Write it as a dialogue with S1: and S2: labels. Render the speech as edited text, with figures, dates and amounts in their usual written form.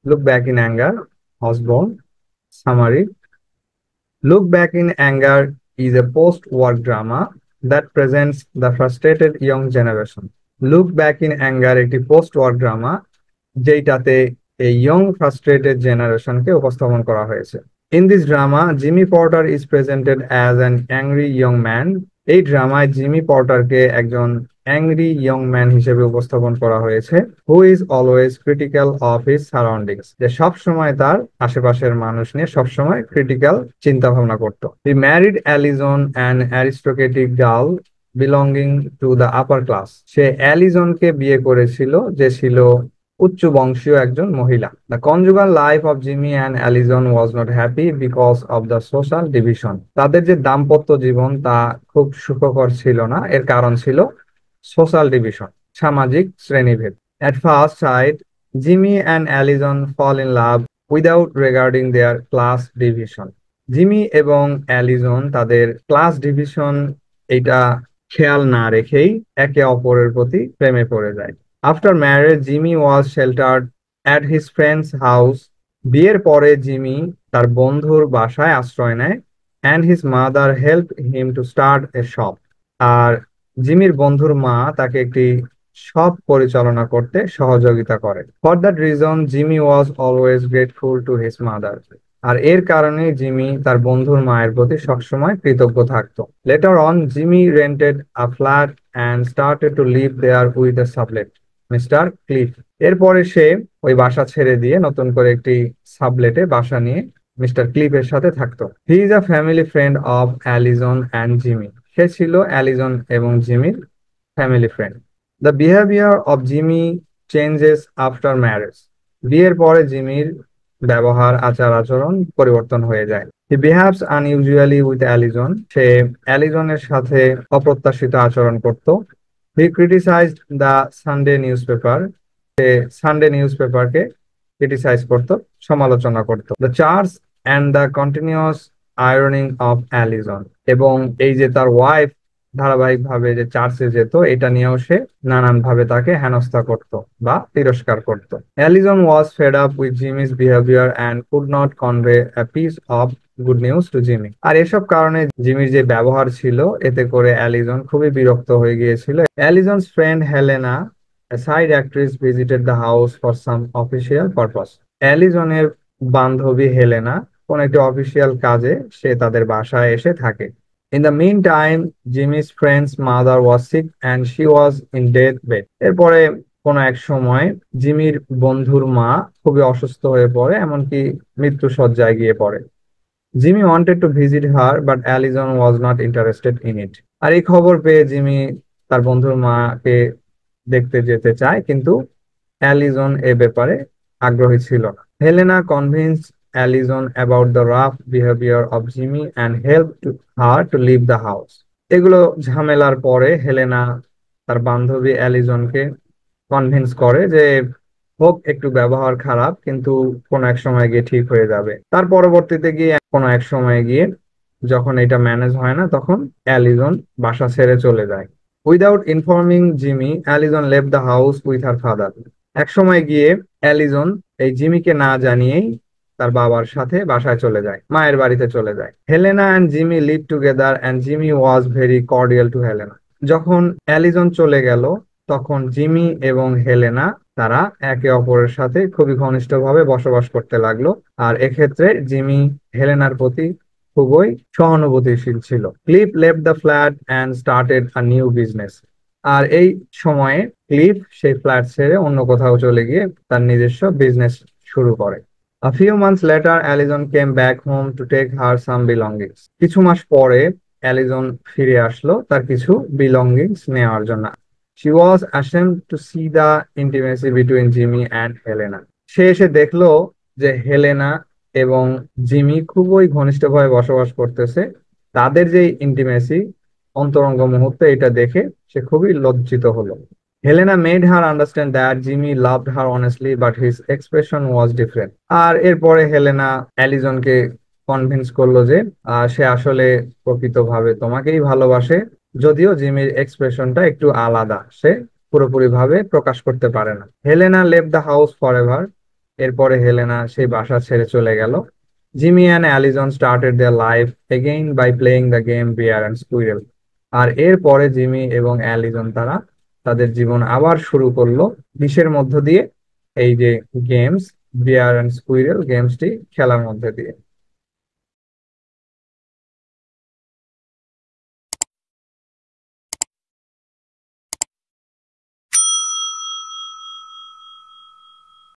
S1: Look Back in Anger, Osborne. Summary. Look Back in Anger is a post-war drama that presents the frustrated young generation. Look Back in Anger একটি post war drama যেটাতে এই young frustrated জেনারেশনকে উপস্থাপন করা হয়েছে। In this drama Jimmy porter is presented as an angry young man. এই ড্রামায় Jimmy পর্টারকে একজন angry young man হিসেবে উপস্থাপন করা হয়েছে, who is always critical of his surroundings, যে সবসময় তার আশেপাশের মানুষ নিয়ে সবসময় ক্রিটিক্যাল চিন্তা ভাবনা করতো। He married Alison an aristocratic girl belonging to the upper class. সে অ্যালিজনকে বিয়ে করেছিল, যে ছিল উচ্চ বংশীয় একজন মহিলা। The conjugal life of Jimmy and Alison was not happy because of the social division. তাদের যে দাম্পত্য জীবন তা খুব সুখকর ছিল না, এর কারণ ছিল সোশ্যাল ডিভিশন, সামাজিক শ্রেণীভেদ। At first sight, Jimmy and Allison fall in love without regarding their class division. Jimmy এবং অ্যালিজন তাদের ক্লাস ডিভিশন এটা খেয়াল না রেখেই একে অপরের প্রতি প্রেমে পড়ে যায়। After marriage Jimmy was sheltered at his friend's house. বিয়ের পরে জিমি তার বন্ধুর বাসায় আশ্রয় নেয়। And his mother help him to start a shop. আর জিমির বন্ধুর মা তাকে একটি শপ পরিচালনা করতে সহযোগিতা করে। For that reason Jimmy was always grateful to his mother. আর এর কারণে জিমি তার বন্ধুর মায়ের প্রতি সবসময় কৃতজ্ঞ থাকতো। Later on Jimmy rented a flat and started to live there with the sublet mister Cliff. এরপরে সে ওই বাসা ছেড়ে দিয়ে নতুন করে একটি সাবলেটে বাসা নিয়ে মিস্টার ক্লিফের সাথে থাকতো। He is a family friend of Alison and Jimmy. সে ছিল অ্যালিজন এবং জিমির family friend. The behaviour of Jimmy changes after marriage. বিয়ের পরে জিমির ব্যবহার আচার আচরণ পরিবর্তন হয়ে যায়। He behaves unusually with Alison. সে অ্যালিজনের সাথে অপ্রত্যাশিত আচরণ করত। He criticised the Sunday newspaper. সে সানডে নিউজ পেপারকে ক্রিটিসাইজ করত, সমালোচনা করত। The charge and the continuous ironing of Alison. এবং এই যে তার ওয়াইফ ধারাবাহিকভাবে যে চার্চে যেত, এটা নিয়েও সে নানান ভাবে তাকে হেনস্থা করত বা তিরস্কার করত। Alison was fed up with Jimmy's behaviour and could not convey a piece of good news to Jimmy. আর এসব কারণে জিমির যে ব্যবহার ছিল, এতে করে অ্যালিজন খুবই বিরক্ত হয়ে গিয়েছিল। Alison's friend Helena, a side actress, visited the house for some official purpose. অ্যালিজনের বান্ধবী হেলেনা কোন একটি অফিসিয়াল কাজে সে তাদের বাসায় এসে থাকে। In the meantime, Jimmy's friend's mother was sick and she was in deathbed. এরপরে কোন এক সময় জিমির বন্ধুর মা খুবই অসুস্থ হয়ে পড়ে, এমনকি মৃত্যু শয্যায় গিয়ে পড়ে। Jimmy wanted to visit her but Alison was not interested in it. আর এই খবর পেয়ে জিমি তার বন্ধুর মাকে দেখতে যেতে চায়, কিন্তু অ্যালিজন এ ব্যাপারে আগ্রহী ছিল না। Helena convince Alison about the rough behaviour of Jimmy and help to her to leave the house. এগুলো ঝামেলার পরে হেলেনা তার বান্ধবী অ্যালিজনকে কনভিন্স করে যে হোক একটু ব্যবহার খারাপ, কিন্তু কোনো এক সময় গিয়ে ঠিক হয়ে যাবে। তার পরবর্তীতে গিয়ে কোনো এক সময় গিয়ে যখন এটা ম্যানেজ হয় না, তখন অ্যালিজন বাসা ছেড়ে চলে যায়। Without informing Jimmy, Alison left the house with her father. এক সময় গিয়ে অ্যালিজন এই জিমিকে না জানিয়েই তার বাবার সাথে বাসায় চলে যায়, মায়ের বাড়িতে চলে যায়। Helena and Jimmy live together and Jimmy was very cordial to Helena. যখন অ্যালিজন চলে গেল, তখন জিমি এবং হেলেনা তারা একে অপরের সাথে খুবই ঘনিষ্ঠভাবে বসবাস করতে লাগলো। আর এক্ষেত্রে জিমি হেলেনার প্রতি খুবই সহানুভূতিশীল ছিল। Cliff left the flat and started a new business. আর এই সময়ে ক্লিফ সেই ফ্ল্যাট ছেড়ে অন্য কোথাও চলে গিয়ে তার নিজস্ব বিজনেস শুরু করে। A few months later, Allison came back home to take her some belongings. কিছু মাস পরে অ্যালিজন ফিরে আসলো তার কিছু বিলঙ্গিংস নেওয়ার জন্য। She was ashamed to see the intimacy between Jimmy and Helena. সে এসে দেখলো যে হেলেনা এবং জিমি খুবই ঘনিষ্ঠভাবে বসবাস করতেছে। তাদের যে ইন্টিমেসি, অন্তরঙ্গ মুহূর্ত, এটা দেখে সে খুবই লজ্জিত হলো। Helena made her understand that Jimmy loved her honestly but his expression was different. আর এরপরে হেলেনা অ্যালিজনকে কনভিন্স করলো যে সে আসলে প্রকৃতভাবে তোমাকেই ভালোবাসে, যদিও জিমির এক্সপ্রেশনটা একটু আলাদা, সে পুরোপুরি ভাবে প্রকাশ করতে পারে না। Helena left the house for ever. এরপরে হেলেনা সেই বাসা ছেড়ে চলে গেল। Jimmy and Alison started their life again by playing the game bear and squirrel. আর এরপরে জিমি এবং অ্যালিজন তারা তাদের জীবন আবার শুরু করলো কিসের মধ্য দিয়ে? এই যে গেমস, বিয়ার অ্যান্ড স্কুইরেল গেমসটি খেলার মধ্যে দিয়ে।